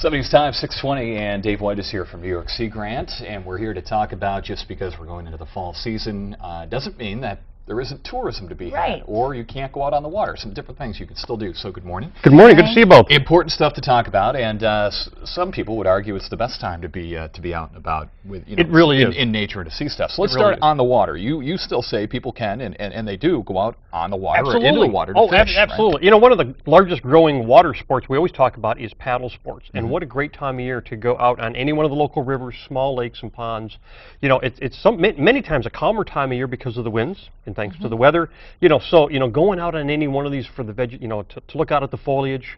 70's time, 6:20, and Dave White is here from New York Sea Grant, and we're here to talk about, just because we're going into the fall season, doesn't mean that there isn't tourism to be had, or you can't go out on the water. Some different things you can still do. So good morning. Good morning. Good to see you both. Important stuff to talk about, and some people would argue it's the best time to be out and about with it really is in nature and to see stuff. So let's start on the water. You still say people can and they do go out on the water or into the water to fish. Absolutely. Right? You know, one of the largest growing water sports we always talk about is paddle sports, and what a great time of year to go out on any one of the local rivers, small lakes and ponds. You know, it's many times a calmer time of year because of the winds and thanks to the weather. You know, so going out on any one of these for the to look out at the foliage,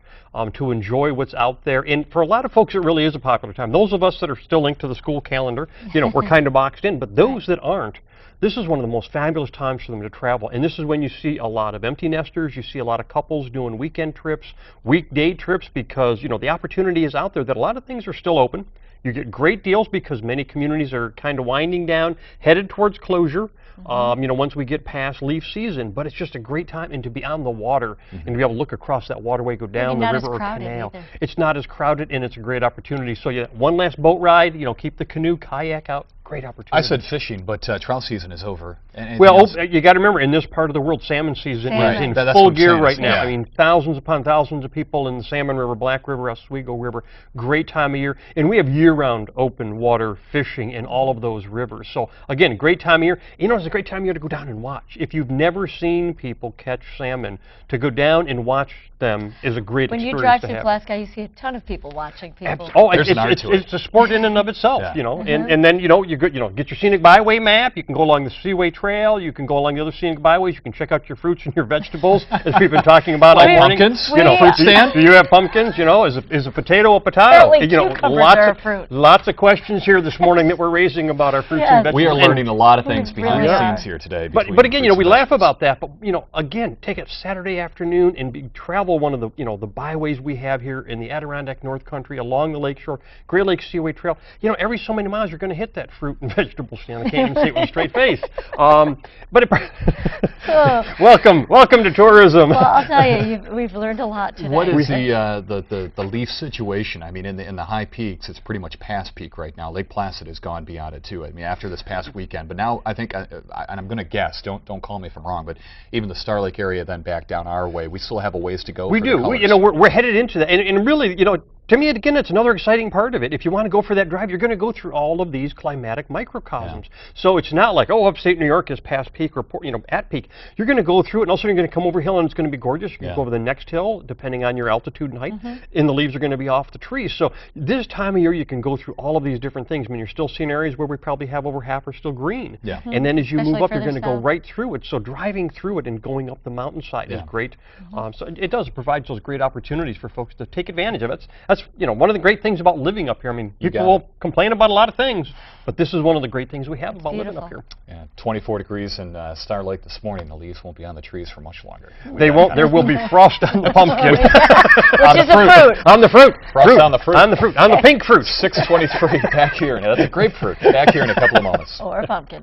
to enjoy what's out there. And for a lot of folks, it really is a popular time. Those of us that are still linked to the school calendar, we're kind of boxed in. But those that aren't, this is one of the most fabulous times for them to travel. And this is when you see a lot of empty nesters. You see a lot of couples doing weekend trips, weekday trips, because the opportunity is out there that a lot of things are still open. You get great deals because many communities are kind of winding down, headed towards closure. Once we get past leaf season, but it's just a great time, and to be on the water and to be able to look across that waterway, go down the river or canal. Either. It's not as crowded, and it's a great opportunity. So one last boat ride, keep the canoe, kayak out. Great opportunity. I said fishing, but trout season is over. Well, you got to remember, in this part of the world, salmon season is in full gear right now. Yeah. I mean, thousands upon thousands of people in the Salmon River, Black River, Oswego River. Great time of year. And we have year-round open water fishing in all of those rivers. So, again, great time of year. It's a great time of year to go down and watch. If you've never seen people catch salmon, to go down and watch them is a great experience. When you drive through Pulaski, you see a ton of people watching people. It's a sport in and of itself, and then, get your scenic byway map. You can go along the Seaway Trail. You can go along the other scenic byways. You can check out your fruits and your vegetables, as we've been talking about all morning. Pumpkins, fruit stand. Do you have pumpkins? Is a potato a potato? Apparently cucumbers are a fruit. Lots of questions here this morning that we're raising about our fruits and vegetables. We are learning a lot of things behind the scenes here today. But again, we laugh about that. But again, take a Saturday afternoon and travel one of the the byways we have here in the Adirondack North Country along the lakeshore, Great Lakes Seaway Trail. Every so many miles you're going to hit that fruit and vegetable stand. I can't even say it with a straight face. Welcome to tourism. Well, I'll tell you, we've learned a lot today. What is the leaf situation? I mean, in the high peaks, it's pretty much past peak right now. Lake Placid has gone beyond it too. I mean, after this past weekend, but now I think, and I'm going to guess, don't call me if I'm wrong, but even the Star Lake area then back down our way, we still have a ways to go. We do. We're headed into that, and really, to me, again, it's another exciting part of it. If you want to go for that drive, you're going to go through all of these climatic microcosms. So it's not like, upstate New York is past peak or at peak. You're going to go through it, and also you're going to come over hill, and it's going to be gorgeous. You can go over the next hill, depending on your altitude and height, and the leaves are going to be off the trees. So this time of year, you can go through all of these different things. I mean, you're still seeing areas where we probably have over half are still green. And then as you move up, you're going to go right through it. So driving through it and going up the mountainside is great. So it does provide those great opportunities for folks to take advantage of it. That's one of the great things about living up here. I mean, people will complain about a lot of things, but this is one of the great things we have about living up here. Yeah, 24 degrees in Star Lake this morning. The leaves won't be on the trees for much longer. They won't. There will be frost on the pumpkin. Which is a fruit. On the fruit. Frost on the fruit. On the fruit. On the pink fruit. 6:23 back here. Now, that's a grapefruit. Back here in a couple of moments. Or a pumpkin.